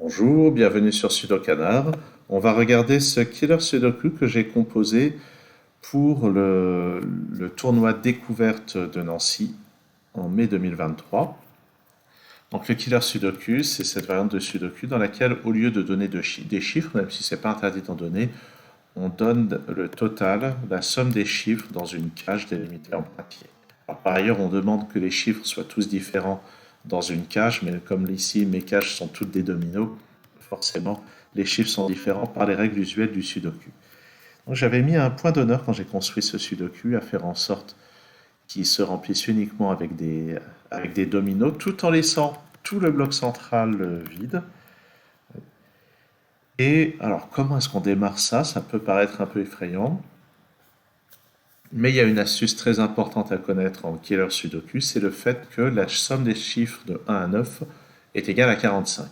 Bonjour, bienvenue sur Sudokanar. On va regarder ce killer Sudoku que j'ai composé pour le tournoi découverte de Nancy en mai 2023. Donc le killer Sudoku, c'est cette variante de Sudoku dans laquelle, au lieu de donner des chiffres, même si c'est pas interdit d'en donner, on donne le total, la somme des chiffres dans une cage délimitée en papier. Alors, par ailleurs, on demande que les chiffres soient tous différents dans une cage, mais comme ici mes cages sont toutes des dominos, forcément les chiffres sont différents par les règles usuelles du Sudoku. Donc j'avais mis un point d'honneur quand j'ai construit ce Sudoku à faire en sorte qu'il se remplisse uniquement avec des dominos, tout en laissant tout le bloc central vide. Et alors, comment est-ce qu'on démarre ça? Ça peut paraître un peu effrayant, mais il y a une astuce très importante à connaître en killer Sudoku, c'est le fait que la somme des chiffres de 1 à 9 est égale à 45.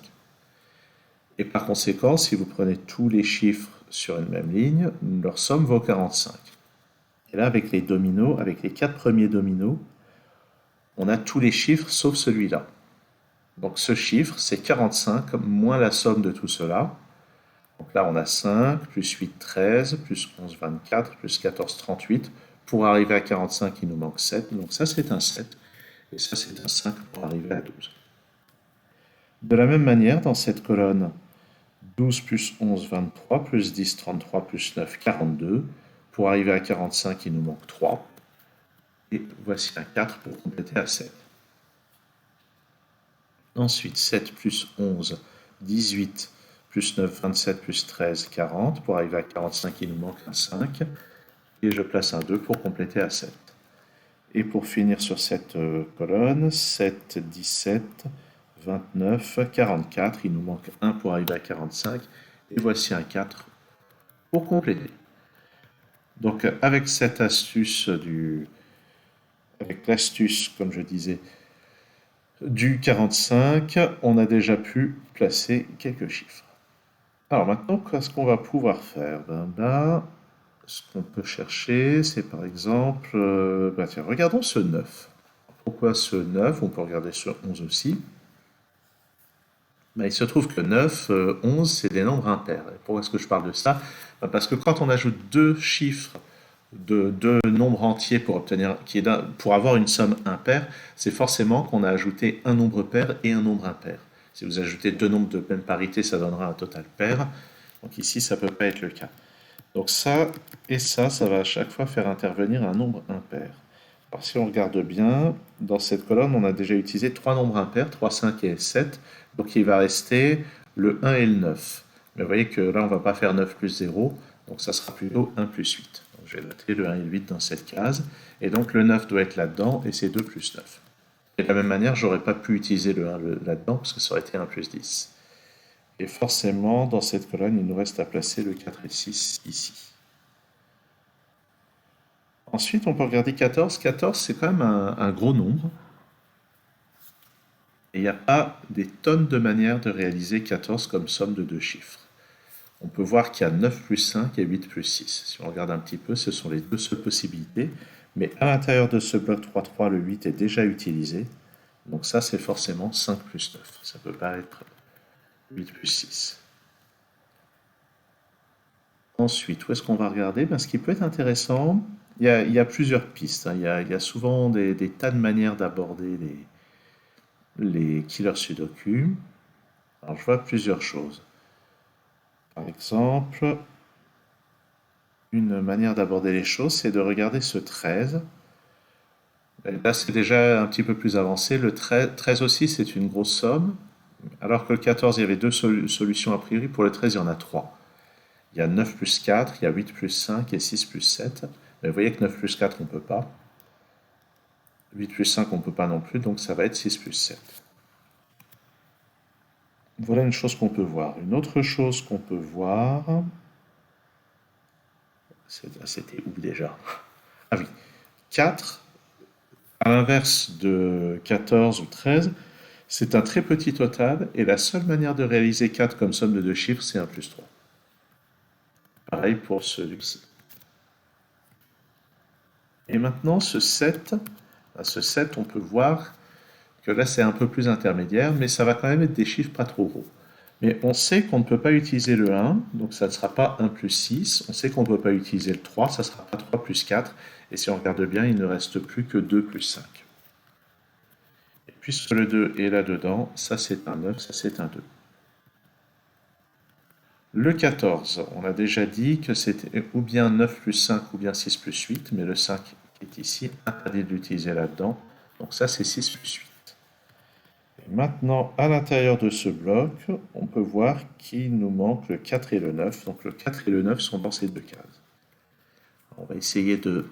Et par conséquent, si vous prenez tous les chiffres sur une même ligne, leur somme vaut 45. Et là, avec les dominos, avec les 4 premiers dominos, on a tous les chiffres sauf celui-là. Donc ce chiffre, c'est 45 moins la somme de tout cela. Donc là, on a 5, plus 8, 13, plus 11, 24, plus 14, 38. Pour arriver à 45, il nous manque 7. Donc ça, c'est un 7. Et ça, c'est un 5 pour arriver à 12. De la même manière, dans cette colonne, 12 plus 11, 23, plus 10, 33, plus 9, 42. Pour arriver à 45, il nous manque 3. Et voici un 4 pour compléter à 7. Ensuite, 7 plus 11, 18, plus 9, 27, plus 13, 40. Pour arriver à 45, il nous manque un 5. Et je place un 2 pour compléter à 7. Et pour finir sur cette colonne, 7, 17, 29, 44. Il nous manque 1 pour arriver à 45. Et voici un 4 pour compléter. Donc avec cette astuce avec l'astuce, comme je disais, du 45, on a déjà pu placer quelques chiffres. Alors maintenant, qu'est-ce qu'on va pouvoir faire? Là, ce qu'on peut chercher, c'est par exemple, tiens, regardons ce 9. Pourquoi ce 9? On peut regarder ce 11 aussi. Il se trouve que 9, 11, c'est des nombres impairs. Et pourquoi est-ce que je parle de ça? Parce que quand on ajoute deux chiffres de deux nombres entiers pour avoir une somme impaire, c'est forcément qu'on a ajouté un nombre pair et un nombre impair. Si vous ajoutez deux nombres de même parité, ça donnera un total pair. Donc ici, ça ne peut pas être le cas. Donc ça et ça va à chaque fois faire intervenir un nombre impair. Alors si on regarde bien, dans cette colonne, on a déjà utilisé trois nombres impairs, 3, 5 et 7. Donc il va rester le 1 et le 9. Mais vous voyez que là, on ne va pas faire 9 plus 0, donc ça sera plutôt 1 plus 8. Donc je vais noter le 1 et le 8 dans cette case. Et donc le 9 doit être là-dedans, et c'est 2 plus 9. Et de la même manière, j'aurais pas pu utiliser le 1 là-dedans, parce que ça aurait été 1 plus 10. Et forcément, dans cette colonne, il nous reste à placer le 4 et 6 ici. Ensuite, on peut regarder 14. 14, c'est quand même un gros nombre. Et il n'y a pas des tonnes de manières de réaliser 14 comme somme de deux chiffres. On peut voir qu'il y a 9 plus 5 et 8 plus 6. Si on regarde un petit peu, ce sont les deux seules possibilités. Mais à l'intérieur de ce bloc 3-3, le 8 est déjà utilisé. Donc ça, c'est forcément 5 plus 9. Ça ne peut pas être 8 plus 6. Ensuite, où est-ce qu'on va regarder? Ce qui peut être intéressant, il y a plusieurs pistes. Il y a souvent des tas de manières d'aborder les killers sudoku. Alors, je vois plusieurs choses. Par exemple, une manière d'aborder les choses, c'est de regarder ce 13. Là, c'est déjà un petit peu plus avancé. Le 13 aussi, c'est une grosse somme. Alors que le 14, il y avait deux solutions a priori. Pour le 13, il y en a trois. Il y a 9 plus 4, il y a 8 plus 5 et 6 plus 7. Mais vous voyez que 9 plus 4, on ne peut pas. 8 plus 5, on ne peut pas non plus. Donc ça va être 6 plus 7. Voilà une chose qu'on peut voir. Une autre chose qu'on peut voir... C'était où déjà? Ah oui. 4, à l'inverse de 14 ou 13, c'est un très petit total. Et la seule manière de réaliser 4 comme somme de deux chiffres, c'est 1 plus 3. Pareil pour celui-ci. Et maintenant, ce 7, on peut voir que là, c'est un peu plus intermédiaire, mais ça va quand même être des chiffres pas trop gros. Mais on sait qu'on ne peut pas utiliser le 1, donc ça ne sera pas 1 plus 6. On sait qu'on ne peut pas utiliser le 3, ça ne sera pas 3 plus 4. Et si on regarde bien, il ne reste plus que 2 plus 5. Et puisque le 2 est là-dedans, ça c'est un 9, ça c'est un 2. Le 14, on a déjà dit que c'était ou bien 9 plus 5 ou bien 6 plus 8, mais le 5 qui est ici, interdit de l'utiliser là-dedans. Donc ça c'est 6 plus 8. Et maintenant, à l'intérieur de ce bloc, on peut voir qu'il nous manque le 4 et le 9. Donc le 4 et le 9 sont dans ces deux cases. On va essayer de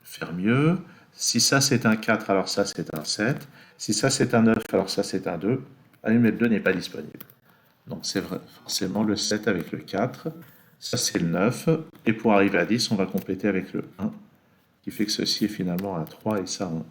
faire mieux. Si ça c'est un 4, alors ça c'est un 7. Si ça c'est un 9, alors ça c'est un 2. Ah oui, mais le 2 n'est pas disponible. Donc c'est forcément le 7 avec le 4. Ça c'est le 9. Et pour arriver à 10, on va compléter avec le 1, qui fait que ceci est finalement un 3 et ça un 1.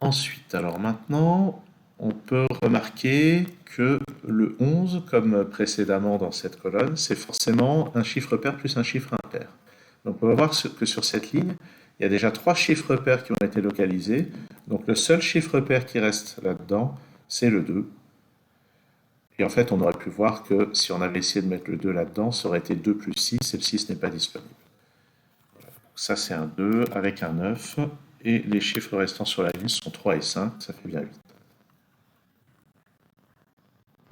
Ensuite, alors maintenant, on peut remarquer que le 11, comme précédemment dans cette colonne, c'est forcément un chiffre pair plus un chiffre impair. Donc on va voir que sur cette ligne, il y a déjà 3 chiffres pairs qui ont été localisés. Donc le seul chiffre pair qui reste là-dedans, c'est le 2. Et en fait, on aurait pu voir que si on avait essayé de mettre le 2 là-dedans, ça aurait été 2 plus 6, et le 6 n'est pas disponible. Ça, c'est un 2 avec un 9. Et les chiffres restants sur la ligne sont 3 et 5, ça fait bien 8.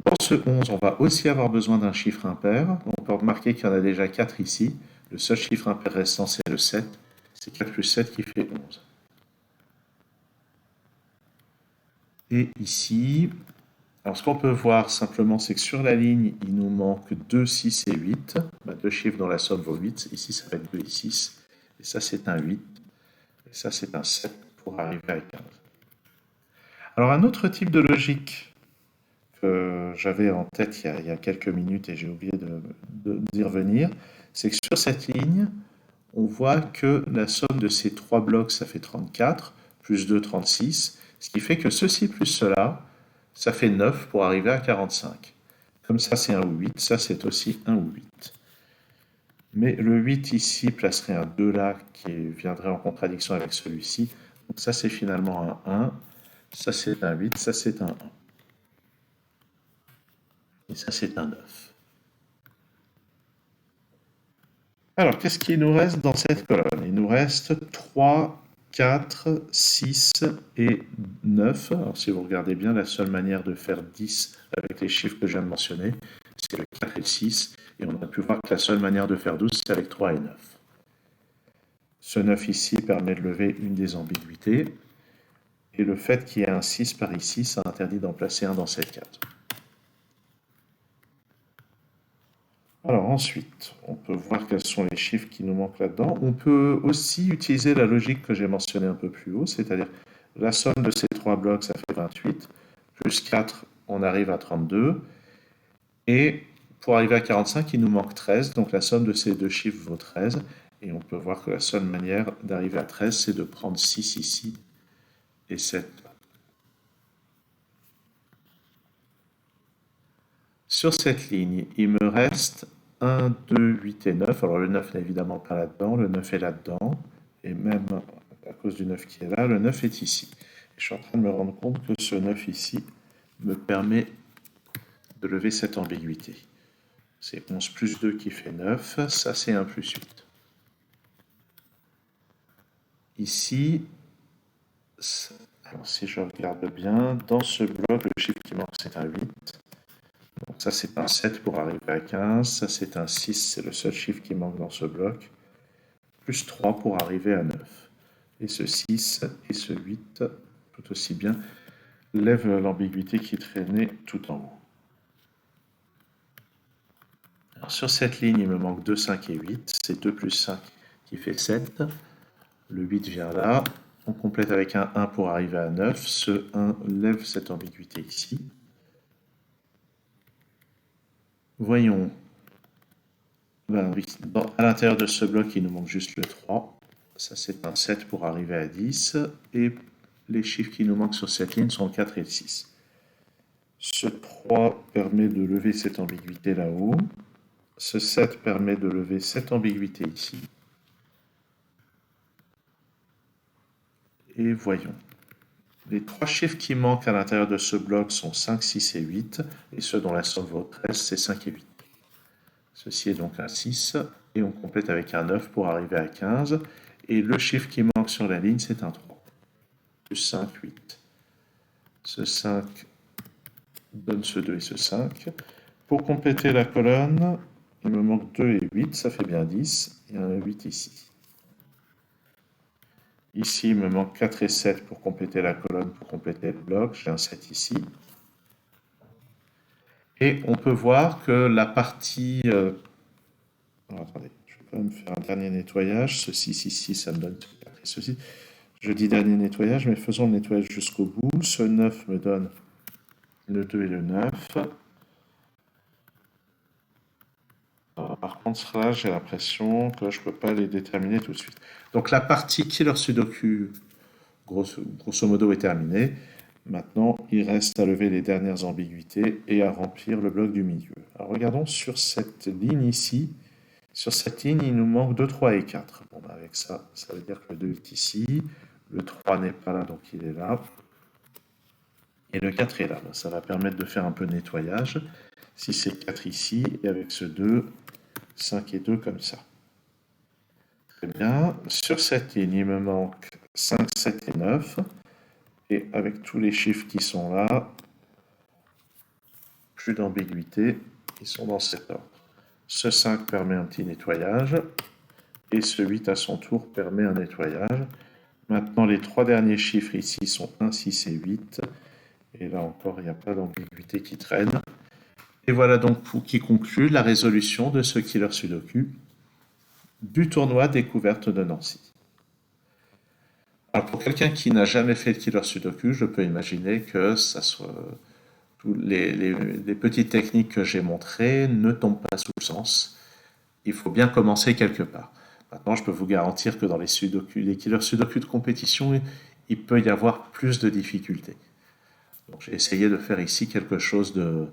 Dans ce 11, on va aussi avoir besoin d'un chiffre impair. On peut remarquer qu'il y en a déjà 4 ici. Le seul chiffre impair restant, c'est le 7. C'est 4 plus 7 qui fait 11. Et ici, alors ce qu'on peut voir simplement, c'est que sur la ligne, il nous manque 2, 6 et 8. Deux chiffres dont la somme vaut 8. Ici, ça va être 2 et 6. Et ça, c'est un 8. Et ça, c'est un 7 pour arriver à 15. Alors, un autre type de logique que j'avais en tête il y a quelques minutes et j'ai oublié d'y revenir, c'est que sur cette ligne, on voit que la somme de ces trois blocs, ça fait 34, plus 2, 36, ce qui fait que ceci plus cela, ça fait 9 pour arriver à 45. Comme ça, c'est un ou 8, ça c'est aussi un ou 8. Mais le 8 ici placerait un 2 là qui viendrait en contradiction avec celui-ci. Donc ça c'est finalement un 1, ça c'est un 8, ça c'est un 1. Et ça c'est un 9. Alors qu'est-ce qu'il nous reste dans cette colonne? Il nous reste 3, 4, 6 et 9. Alors si vous regardez bien, la seule manière de faire 10 avec les chiffres que je viens de mentionner, c'est le 4 et le 6. Et on a pu voir que la seule manière de faire 12, c'est avec 3 et 9. Ce 9 ici permet de lever une des ambiguïtés. Et le fait qu'il y ait un 6 par ici, ça interdit d'en placer un dans cette case. Alors ensuite, on peut voir quels sont les chiffres qui nous manquent là-dedans. On peut aussi utiliser la logique que j'ai mentionnée un peu plus haut, c'est-à-dire la somme de ces trois blocs, ça fait 28, plus 4, on arrive à 32, et pour arriver à 45, il nous manque 13, donc la somme de ces deux chiffres vaut 13, et on peut voir que la seule manière d'arriver à 13, c'est de prendre 6 ici et 7 là. Sur cette ligne, il me reste 1, 2, 8 et 9. Alors le 9 n'est évidemment pas là-dedans, le 9 est là-dedans. Et même à cause du 9 qui est là, le 9 est ici. Et je suis en train de me rendre compte que ce 9 ici me permet de lever cette ambiguïté. C'est 11 plus 2 qui fait 9, ça c'est 1 plus 8. Ici, alors si je regarde bien, dans ce bloc, le chiffre qui manque c'est un 8. Donc ça c'est un 7 pour arriver à 15, ça c'est un 6, c'est le seul chiffre qui manque dans ce bloc, plus 3 pour arriver à 9. Et ce 6 et ce 8, tout aussi bien, lèvent l'ambiguïté qui traînait tout en haut. Alors sur cette ligne, il me manque 2, 5 et 8, c'est 2 plus 5 qui fait 7, le 8 vient là, on complète avec un 1 pour arriver à 9, ce 1 lève cette ambiguïté ici. Voyons. Ben oui, à l'intérieur de ce bloc, il nous manque juste le 3. Ça, c'est un 7 pour arriver à 10. Et les chiffres qui nous manquent sur cette ligne sont le 4 et le 6. Ce 3 permet de lever cette ambiguïté là-haut. Ce 7 permet de lever cette ambiguïté ici. Et voyons. Les trois chiffres qui manquent à l'intérieur de ce bloc sont 5, 6 et 8, et ceux dont la somme vaut 13, c'est 5 et 8. Ceci est donc un 6, et on complète avec un 9 pour arriver à 15, et le chiffre qui manque sur la ligne, c'est un 3. Plus 5, 8. Ce 5 donne ce 2 et ce 5. Pour compléter la colonne, il me manque 2 et 8, ça fait bien 10, et un 8 ici. Ici, il me manque 4 et 7 pour compléter la colonne, pour compléter le bloc. J'ai un 7 ici. Et on peut voir que la partie... Alors, attendez, je vais quand même faire un dernier nettoyage. Ce 6 ici, ça me donne ce 4 et ceci. Je dis dernier nettoyage, mais faisons le nettoyage jusqu'au bout. Ce 9 me donne le 2 et le 9. Par contre, là, j'ai l'impression que je ne peux pas les déterminer tout de suite. Donc la partie Killer Sudoku, grosso modo, est terminée. Maintenant, il reste à lever les dernières ambiguïtés et à remplir le bloc du milieu. Alors regardons sur cette ligne ici. Sur cette ligne, il nous manque 2, 3 et 4. Bon, bah avec ça, ça veut dire que le 2 est ici. Le 3 n'est pas là, donc il est là. Et le 4 est là. Ça va permettre de faire un peu de nettoyage. Si c'est 4 ici, et avec ce 2, 5 et 2 comme ça. Très bien. Sur cette ligne, il me manque 5, 7 et 9. Et avec tous les chiffres qui sont là, plus d'ambiguïté, ils sont dans cet ordre. Ce 5 permet un petit nettoyage, et ce 8 à son tour permet un nettoyage. Maintenant, les trois derniers chiffres ici sont 1, 6 et 8, et là encore, il n'y a pas d'ambiguïté qui traîne. Et voilà donc qui conclut la résolution de ce Killer Sudoku du tournoi découverte de Nancy. Alors pour quelqu'un qui n'a jamais fait le Killer Sudoku, je peux imaginer que ça soit... les petites techniques que j'ai montrées ne tombent pas sous le sens. Il faut bien commencer quelque part. Maintenant, je peux vous garantir que dans les Killer Sudoku de compétition, il peut y avoir plus de difficultés. Donc j'ai essayé de faire ici quelque chose de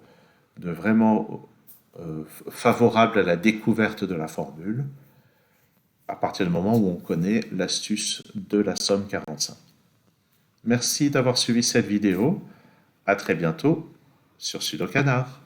vraiment favorable à la découverte de la formule, à partir du moment où on connaît l'astuce de la somme 45. Merci d'avoir suivi cette vidéo. À très bientôt sur Sudokanar.